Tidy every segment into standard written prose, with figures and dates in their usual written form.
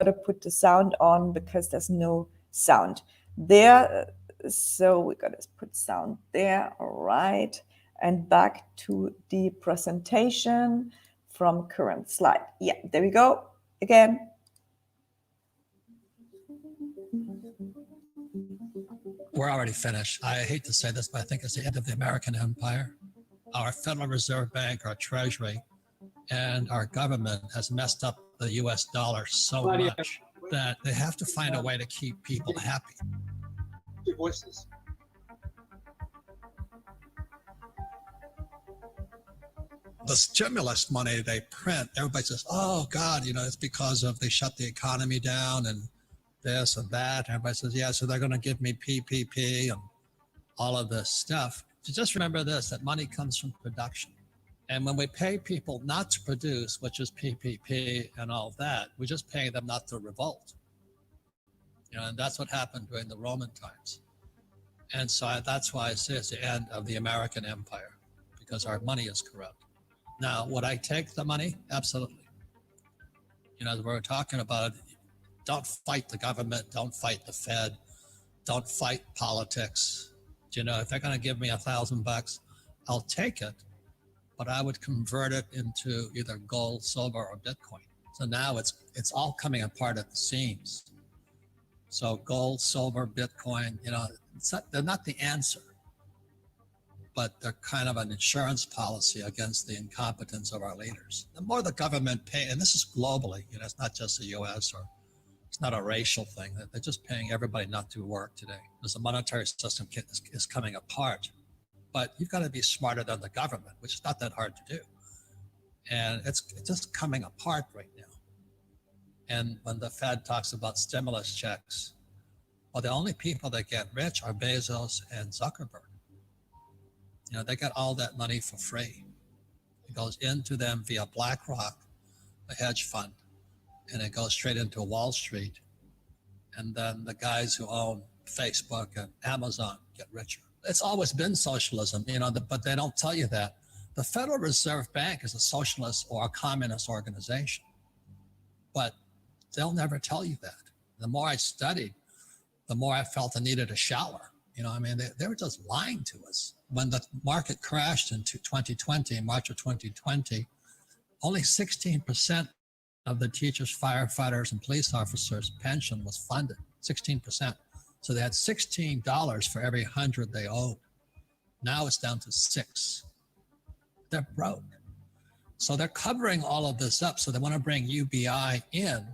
to put the sound on because there's no sound there. So we got to put sound there. All right. And back to the presentation from current slide. Yeah, there we go. Again. We're already finished. I hate to say this, but I think it's the end of the American empire. Our Federal Reserve Bank, our Treasury, and our government has messed up the US dollar so much that they have to find a way to keep people happy. Your voices. The stimulus money they print, everybody says, oh God, it's because of they shut the economy down and this and that. Everybody says, yeah, so they're going to give me PPP and all of this stuff. So just remember this, that money comes from production. And when we pay people not to produce, which is PPP and all that, we're just paying them not to revolt. And that's what happened during the Roman times. And so that's why I say it's the end of the American empire, because our money is corrupt. Now, would I take the money? Absolutely. As we're talking about, don't fight the government, don't fight the Fed, don't fight politics. If they're going to give me $1,000, I'll take it, but I would convert it into either gold, silver, or Bitcoin. So now it's all coming apart at the seams. So gold, silver, Bitcoin, they're not the answer, but they're kind of an insurance policy against the incompetence of our leaders. The more the government pay, and this is globally, it's not just the US or it's not a racial thing. They're just paying everybody not to work today. Because the monetary system is coming apart. But you've got to be smarter than the government, which is not that hard to do. And it's just coming apart right now. And when the Fed talks about stimulus checks, well, the only people that get rich are Bezos and Zuckerberg. They got all that money for free. It goes into them via BlackRock, a hedge fund, and it goes straight into Wall Street. And then the guys who own Facebook and Amazon get richer. It's always been socialism, but they don't tell you that. The Federal Reserve Bank is a socialist or a communist organization, but they'll never tell you that. The more I studied, the more I felt I needed a shower. They were just lying to us. When the market crashed in 2020, March of 2020, only 16% of the teachers, firefighters, and police officers' pension was funded, 16%. So they had $16 for every 100 they owed. Now it's down to 6. They're broke. So they're covering all of this up. So they want to bring UBI in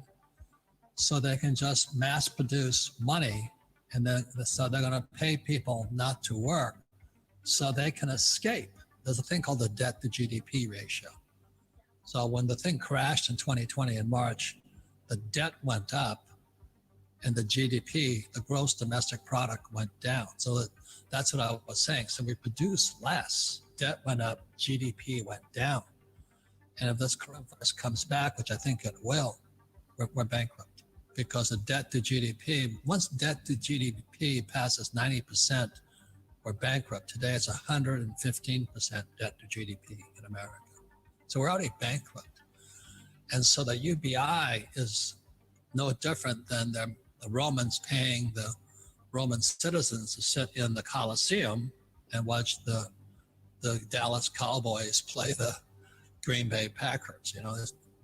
so they can just mass produce money. And then so they're going to pay people not to work so they can escape. There's a thing called the debt to GDP ratio. So when the thing crashed in 2020 in March, the debt went up and the GDP, the gross domestic product, went down. So that's what I was saying. So we produced less, debt went up, GDP went down. And if this coronavirus comes back, which I think it will, we're bankrupt, because the debt to GDP, once debt to GDP passes 90%, we're bankrupt. Today it's 115% debt to GDP in America. So we're already bankrupt. And so the UBI is no different than the Romans paying the Roman citizens to sit in the Colosseum and watch the Dallas Cowboys play the Green Bay Packers.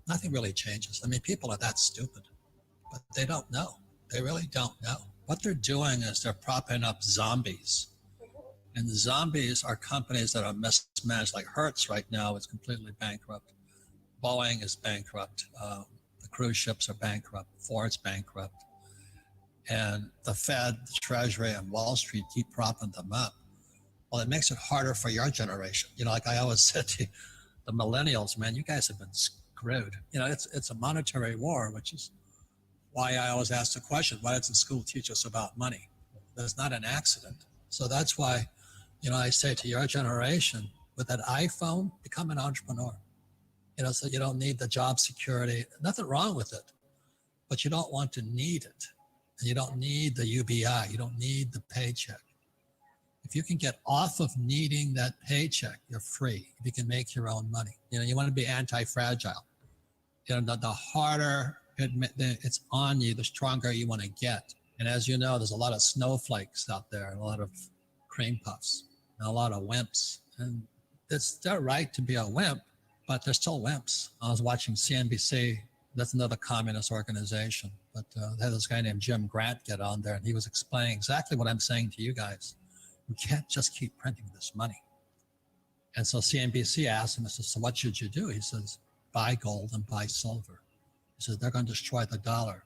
Nothing really changes. People are that stupid, but they don't know. They really don't know. What they're doing is they're propping up zombies. And the zombies are companies that are mismanaged, like Hertz right now is completely bankrupt. Boeing is bankrupt. The cruise ships are bankrupt. Ford's bankrupt. And the Fed, the Treasury, and Wall Street keep propping them up. Well, it makes it harder for your generation. Like I always said to the millennials, man, you guys have been screwed. It's a monetary war, which is why I always ask the question, why doesn't school teach us about money? That's not an accident. So that's why, I say to your generation, with that iPhone, become an entrepreneur. So you don't need the job security, nothing wrong with it, but you don't want to need it. And you don't need the UBI, you don't need the paycheck. If you can get off of needing that paycheck, you're free. If you can make your own money. You want to be anti-fragile. The harder it's on you, the stronger you want to get. And as you know, there's a lot of snowflakes out there, and a lot of cream puffs, and a lot of wimps. And it's their right to be a wimp, but they're still wimps. I was watching CNBC. That's another communist organization. But they had this guy named Jim Grant get on there, and he was explaining exactly what I'm saying to you guys. We can't just keep printing this money. And so CNBC asked him, I said, so what should you do? He says, buy gold and buy silver. He said, they're going to destroy the dollar.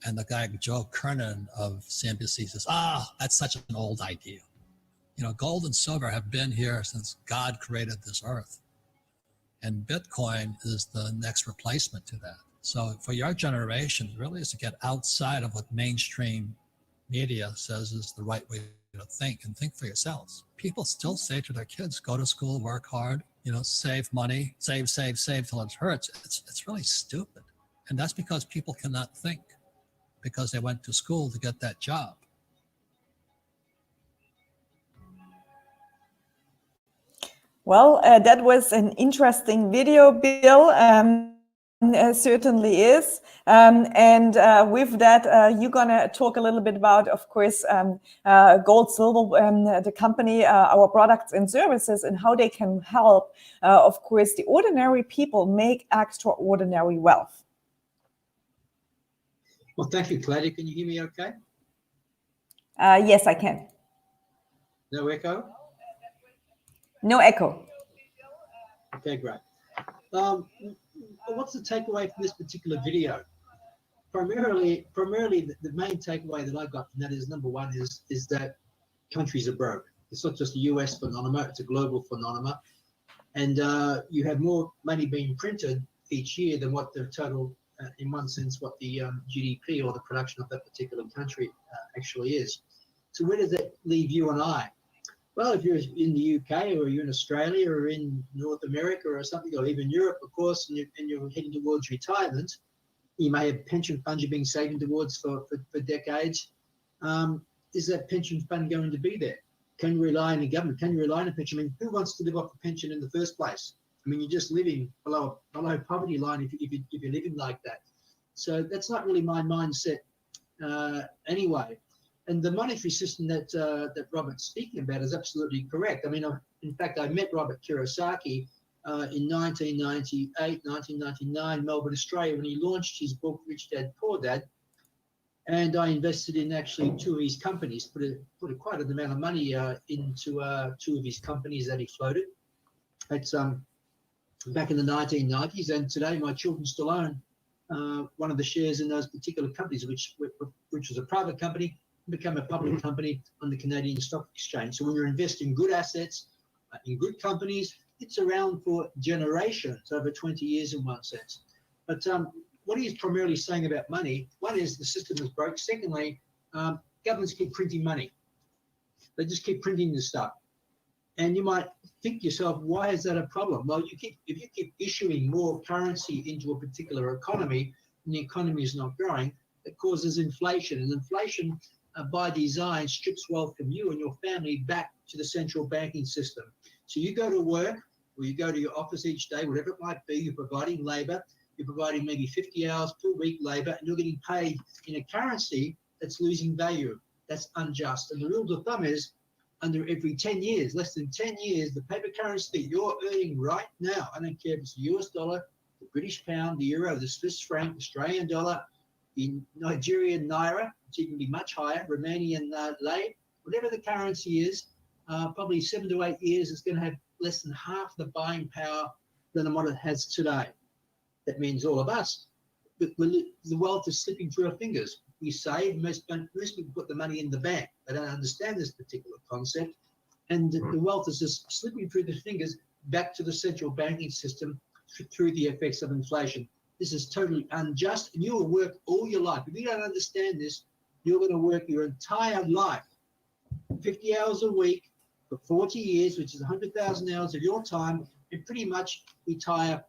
And the guy, Joe Kernan of CNBC, says, that's such an old idea. You know, gold and silver have been here since God created this earth. And Bitcoin is the next replacement to that. So for your generation, it really is to get outside of what mainstream media says is the right way to think, and think for yourselves. People still say to their kids, go to school, work hard, you know, save money, save till it hurts. It's really stupid. And that's because people cannot think, because they went to school to get that job. Well, that was an interesting video, Bill. Certainly is. And with that, you're going to talk a little bit about, of course, Gold, Silver, the company, our products and services, and how they can help, of course, the ordinary people make extraordinary wealth. Well, thank you, Claudia. Can you hear me okay? Yes, I can. No echo? No echo. Okay, great. What's the takeaway from this particular video? Primarily, the main takeaway that I got from that is, number one, is that countries are broke. It's not just a US phenomenon, it's a global phenomenon. And you have more money being printed each year than what the total, in one sense, what the GDP or the production of that particular country actually is. So where does that leave you and I? Well, if you're in the UK or you're in Australia or in North America or something, or even Europe, of course, and you're heading towards retirement, you may have pension funds you've been saving towards for decades. Is that pension fund going to be there? Can you rely on the government? Can you rely on a pension? I mean, who wants to live off a pension in the first place? I mean, you're just living below poverty line if you're living like that. So that's not really my mindset anyway. And the monetary system that Robert's speaking about is absolutely correct. I mean, in fact, I met Robert Kiyosaki in 1998, 1999, Melbourne, Australia, when he launched his book, Rich Dad, Poor Dad. And I invested in actually two of his companies, put quite an amount of money into two of his companies that he floated. It's back in the 1990s, and today my children still own one of the shares in those particular companies, which was a private company, become a public company on the Canadian Stock Exchange. So when you're investing in good assets, in good companies, it's around for generations, over 20 years in one sense. But what he's primarily saying about money, one is the system is broke. Secondly, governments keep printing money. They just keep printing this stuff. And you might think to yourself, why is that a problem? Well, if you keep issuing more currency into a particular economy and the economy is not growing, it causes inflation. And inflation, by design, strips wealth from you and your family back to the central banking system. So you go to work or you go to your office each day, whatever it might be, you're providing labor, you're providing maybe 50 hours per week labor, and you're getting paid in a currency that's losing value. That's unjust. And the rule of thumb is, under every 10 years, less than 10 years, the paper currency that you're earning right now, I don't care if it's the US dollar, the British pound, the euro, the Swiss franc, Australian dollar, in Nigerian naira, which can be much higher, Romanian lei, whatever the currency is, probably 7 to 8 years, it's going to have less than half the buying power than what it has today. That means all of us, but the wealth is slipping through our fingers. We save, most people put the money in the bank. They don't understand this particular concept. And the wealth is just slipping through the fingers back to the central banking system through the effects of inflation. This is totally unjust, and you will work all your life. If you don't understand this, you're going to work your entire life, 50 hours a week for 40 years, which is 100,000 hours of your time, and pretty much retire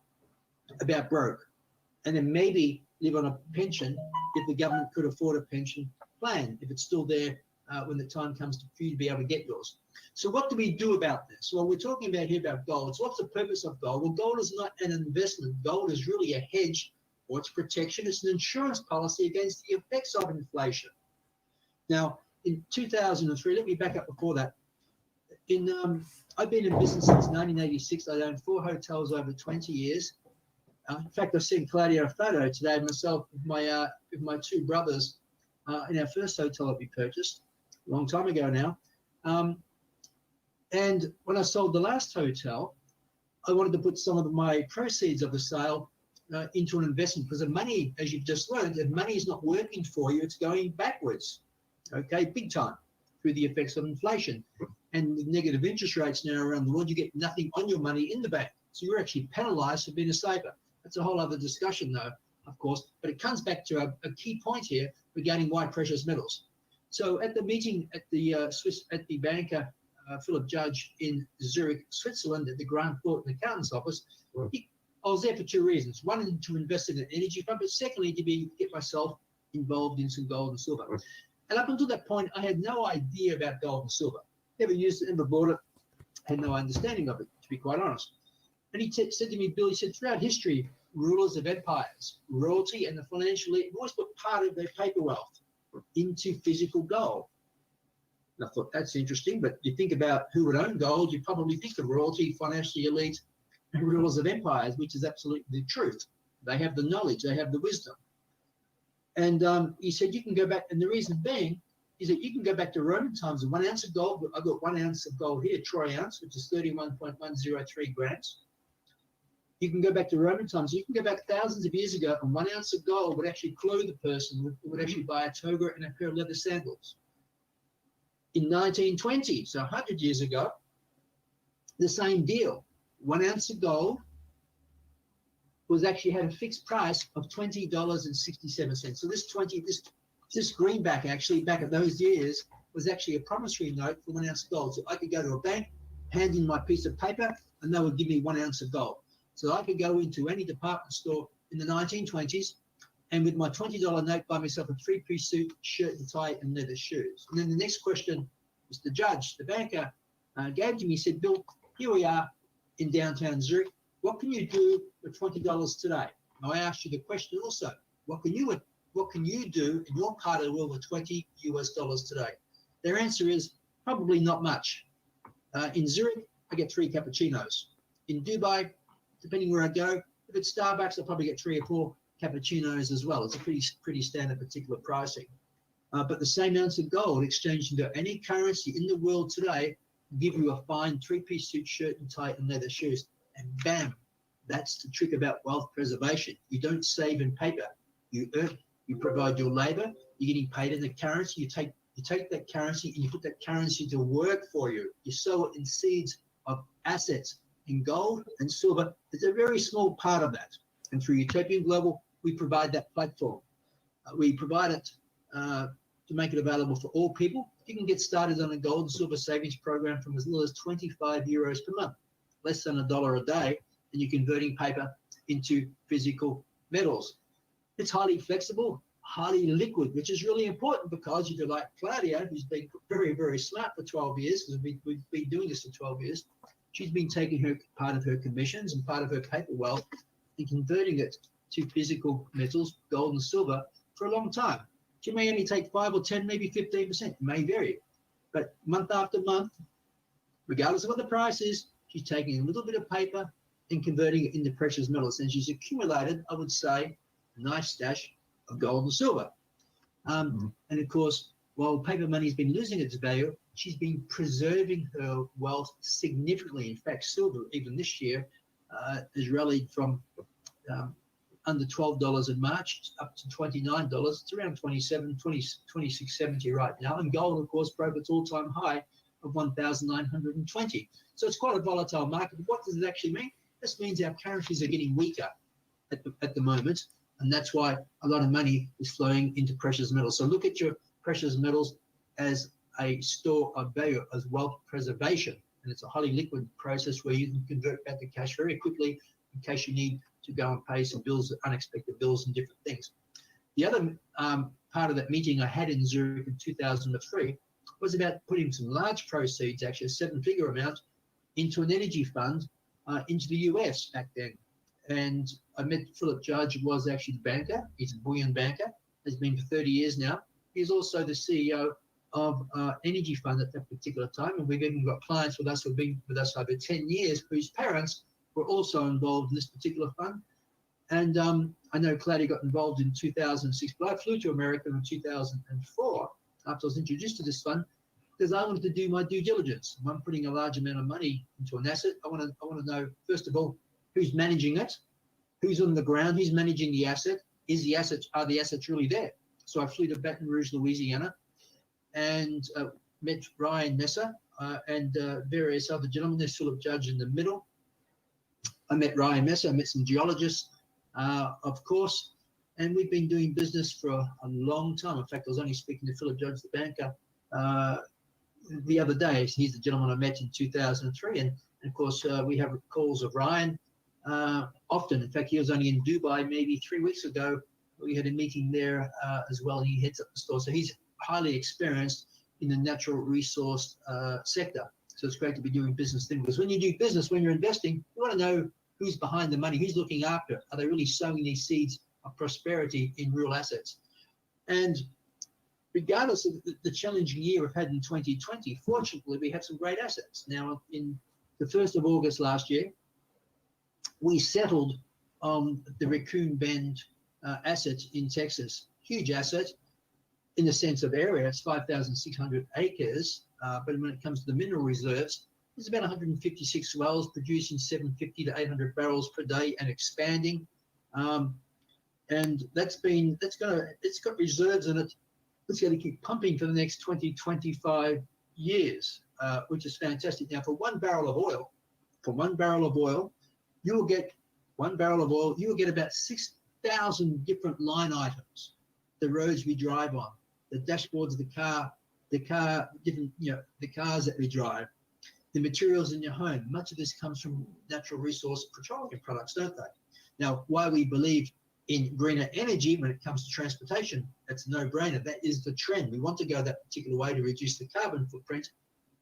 about broke. And then maybe live on a pension if the government could afford a pension plan, if it's still there when the time comes for you to be able to get yours. So what do we do about this? Well, we're talking about here about gold. So what's the purpose of gold? Well, gold is not an investment. Gold is really a hedge or it's protection. It's an insurance policy against the effects of inflation. Now, in 2003, let me back up before that. I've been in business since 1986. I owned 4 hotels over 20 years. In fact, I've seen Claudia a photo today of myself with my 2 brothers in our first hotel that we purchased a long time ago now. And when I sold the last hotel, I wanted to put some of my proceeds of the sale into an investment, because the money, as you've just learned, if money is not working for you, it's going backwards, okay, big time, through the effects of inflation. And with negative interest rates now around the world, you get nothing on your money in the bank. So you're actually penalized for being a saver. That's a whole other discussion, though, of course. But it comes back to a key point here regarding why precious metals. So at the meeting at the banker, Philip Judge in Zurich, Switzerland, at the Grant Thornton Accountant's Office, I was there for 2 reasons. One, to invest in an energy fund, but secondly, to get myself involved in some gold and silver. And up until that point, I had no idea about gold and silver. Never used it, never bought it, had no understanding of it, to be quite honest. And he said to me, Bill, he said, throughout history, rulers of empires, royalty, and the financial elite always put part of their paper wealth into physical gold. And I thought, that's interesting, but you think about who would own gold, you probably think of royalty, financial elite, and rulers of empires, which is absolutely the truth. They have the knowledge, they have the wisdom. And he said, you can go back, and the reason being is that you can go back to Roman times, and 1 ounce of gold, I've got 1 ounce of gold here, troy ounce, which is 31.103 grams. You can go back to Roman times, you can go back thousands of years ago, and 1 ounce of gold would actually clothe a person, would actually buy a toga and a pair of leather sandals. In 1920, so 100 years ago, the same deal. 1 ounce of gold was actually had a fixed price of $20.67. So this greenback actually back at those years was actually a promissory note for 1 ounce of gold. So I could go to a bank, hand in my piece of paper, and they would give me 1 ounce of gold. So I could go into any department store in the 1920s, and with my $20 note, buy myself a 3-piece suit, shirt and tie, and leather shoes. And then the next question, Mr. Judge, the banker, gave to me, he said, Bill, here we are in downtown Zurich. What can you do for $20 today? Now I asked you the question also. What can you do in your part of the world with $20 US today? Their answer is probably not much. In Zurich, I get 3 cappuccinos. In Dubai, depending where I go, if it's Starbucks, I'll probably get 3 or 4 cappuccinos as well. It's a pretty standard particular pricing. But the same ounce of gold exchanged into any currency in the world today will give you a fine 3-piece suit, shirt and tie, and leather shoes. And bam, that's the trick about wealth preservation. You don't save in paper. You earn, you provide your labor, you're getting paid in the currency. You take that currency and you put that currency to work for you. You sow it in seeds of assets. In gold and silver is a very small part of that. And through Utopian Global, we provide that platform. We provide it to make it available for all people. You can get started on a gold and silver savings program from as little as 25 euros per month, less than $1 a day, and you're converting paper into physical metals. It's highly flexible, highly liquid, which is really important because if you're like Claudia, who's been very, very smart for 12 years, because we've been doing this for 12 years, she's been taking her part of her commissions and part of her paper wealth and converting it to physical metals, gold and silver, for a long time. She may only take 5 or 10, maybe 15%, it may vary. But month after month, regardless of what the price is, she's taking a little bit of paper and converting it into precious metals. And she's accumulated, I would say, a nice stash of gold and silver. And of course, while paper money's been losing its value, she's been preserving her wealth significantly. In fact, silver, even this year, has rallied from under $12 in March up to $29. It's around 26.70 right now. And gold, of course, broke its all-time high of 1,920. So it's quite a volatile market. But what does it actually mean? This means our currencies are getting weaker at the moment. And that's why a lot of money is flowing into precious metals. So look at your precious metals as a store of value, as wealth preservation. And it's a highly liquid process where you can convert back to cash very quickly in case you need to go and pay some bills, unexpected bills and different things. The other part of that meeting I had in Zurich in 2003 was about putting some large proceeds, actually a 7-figure amount, into an energy fund into the US back then. And I met Philip Judge, was actually the banker. He's a bullion banker, has been for 30 years now. He's also the CEO of Energy Fund at that particular time. And we've even got clients with us who've been with us over 10 years whose parents were also involved in this particular fund. And I know Claudia got involved in 2006, but I flew to America in 2004 after I was introduced to this fund because I wanted to do my due diligence. If I'm putting a large amount of money into an asset, I want to know, first of all, who's managing it, who's on the ground, who's managing the asset, are the assets really there? So I flew to Baton Rouge, Louisiana, and met Ryan Messer and various other gentlemen. There's Philip Judge in the middle. I met Ryan Messer, I met some geologists, of course, and we've been doing business for a long time. In fact, I was only speaking to Philip Judge, the banker, the other day. He's the gentleman I met in 2003, and of course, we have calls of Ryan often. In fact, he was only in Dubai maybe 3 weeks ago. We had a meeting there as well, and he heads up the store. So he's highly experienced in the natural resource sector. So it's great to be doing business then, because when you do business, when you're investing, you want to know who's behind the money, who's looking after it. Are they really sowing these seeds of prosperity in real assets? And regardless of the challenging year we've had in 2020, fortunately, we have some great assets. Now, in the 1st of August last year, we settled on the Raccoon Bend asset in Texas. Huge asset in the sense of area. It's 5,600 acres. But when it comes to the mineral reserves, there's about 156 wells producing 750 to 800 barrels per day and expanding. And it's got reserves in it. It's going to keep pumping for the next 20, 25 years, which is fantastic. Now, for one barrel of oil, you will get about 6,000 different line items. The roads we drive on, the dashboards of the car, different, the cars that we drive, the materials in your home. Much of this comes from natural resource petroleum products, don't they? Now, why we believe in greener energy when it comes to transportation, that's a no-brainer. That is the trend. We want to go that particular way to reduce the carbon footprint.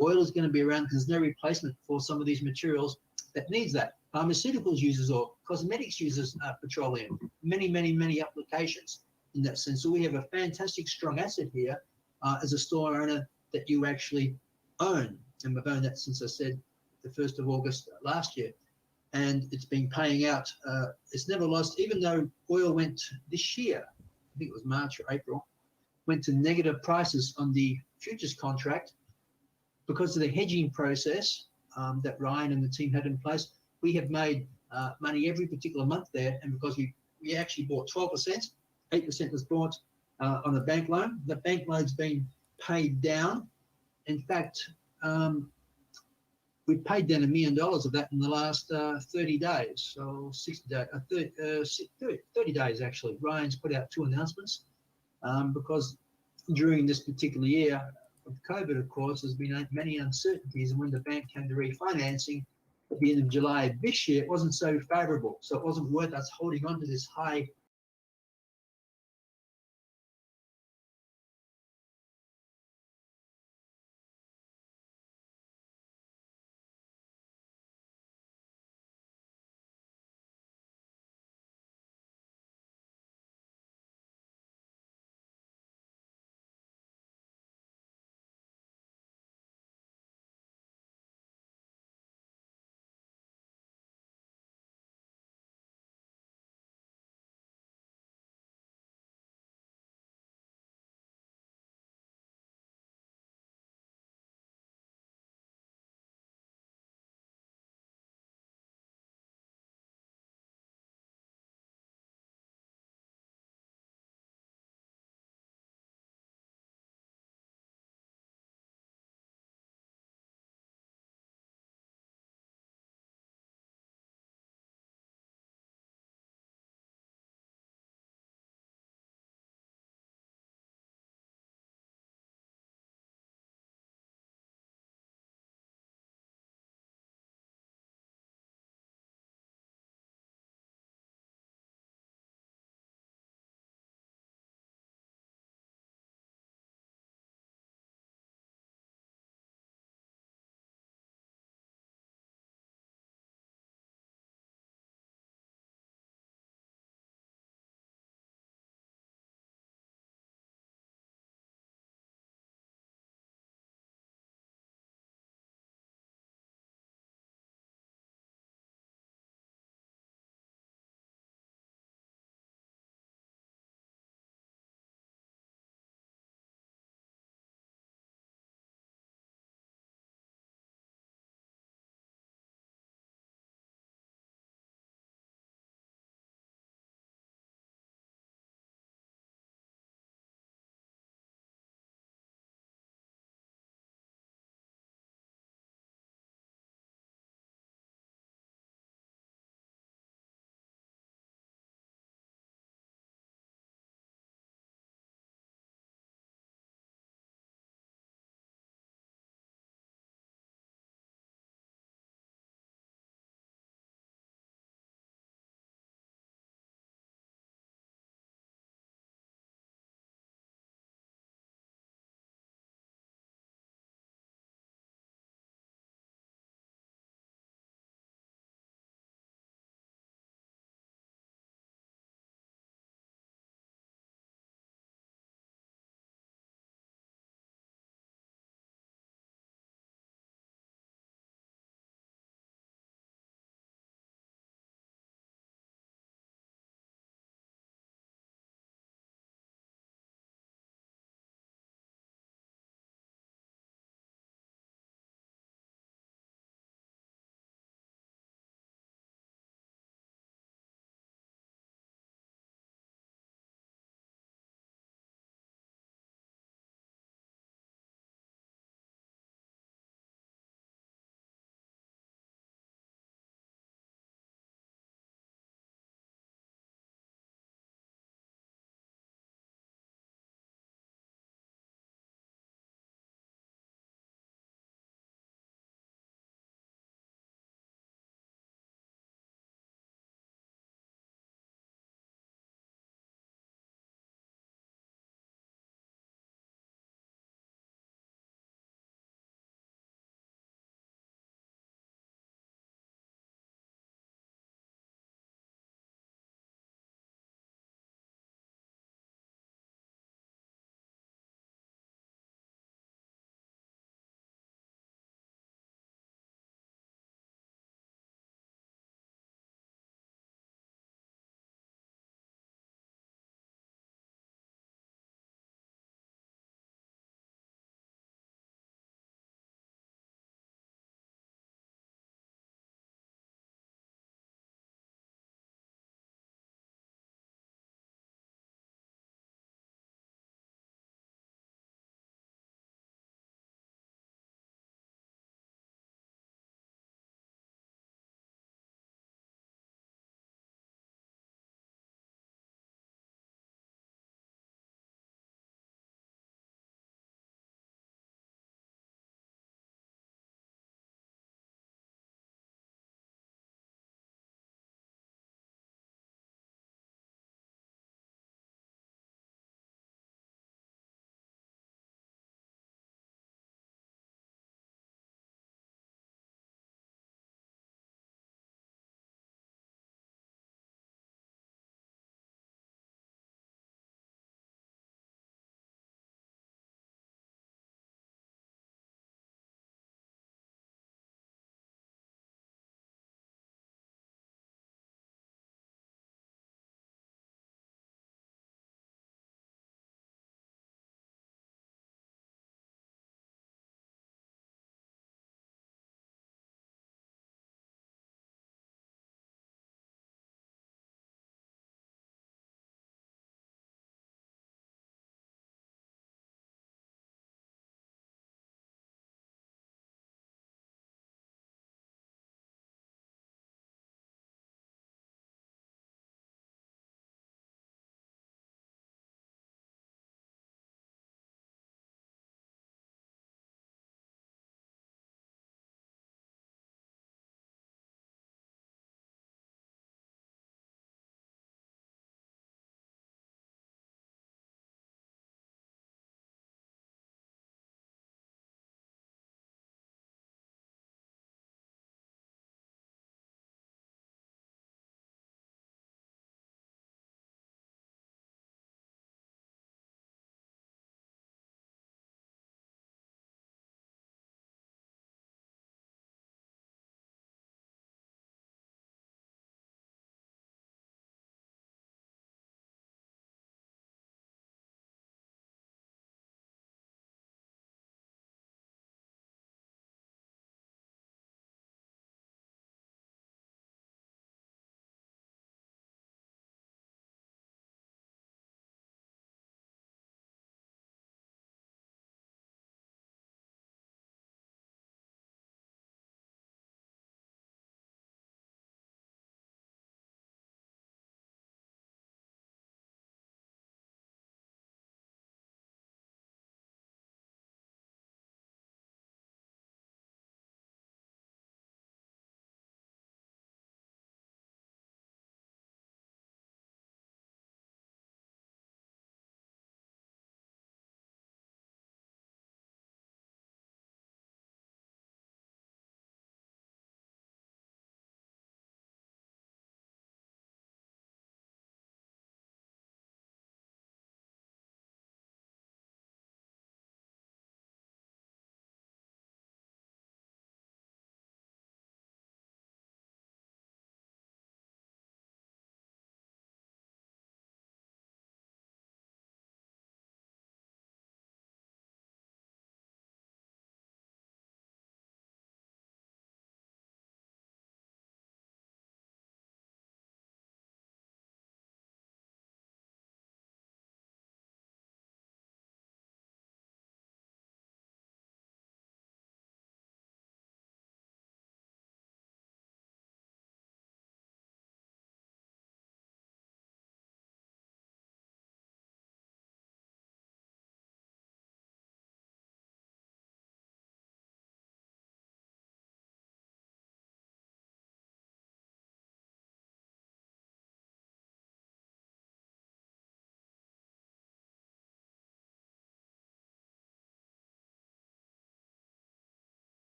Oil is going to be around because there's no replacement for some of these materials that needs that. Pharmaceuticals uses oil, cosmetics uses petroleum, many applications in that sense. So we have a fantastic, strong asset here as a store owner that you actually own. And we've owned that since I said the 1st of August last year. And it's been paying out. It's never lost, even though oil went this year, I think it was March or April, went to negative prices on the futures contract because of the hedging process that Ryan and the team had in place. We have made money every particular month there. And because we actually bought 12%, 8% was bought on a bank loan. The bank loan's been paid down. In fact, we paid down $1 million of that in the last 30 days. So 60 days, 30 days actually. Ryan's put out 2 announcements because during this particular year of COVID, of course, there's been many uncertainties. And when the bank came to refinancing at the end of July of this year, it wasn't so favorable. So it wasn't worth us holding on to this high